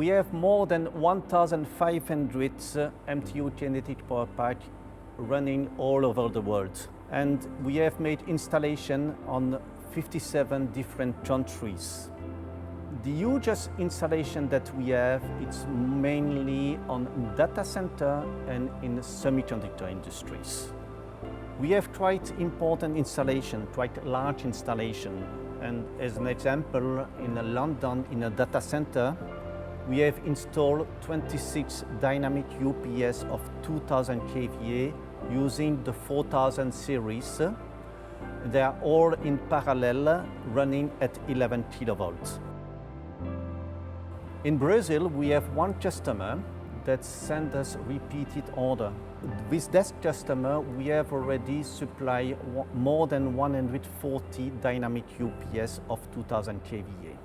We have more than 1,500 MTU Kinetic PowerPack running all over the world. And we have made installation on 57 different countries. The hugest installation that we have, it's mainly on data center and in semiconductor industries. We have quite important installation, quite large installation. And as an example, in London, in a data center, we have installed 26 dynamic UPS of 2000 kVA using the 4000 series. They are all in parallel, running at 11 kilovolts. In Brazil, we have one customer that sends us repeated order. With that customer, we have already supplied more than 140 dynamic UPS of 2000 kVA.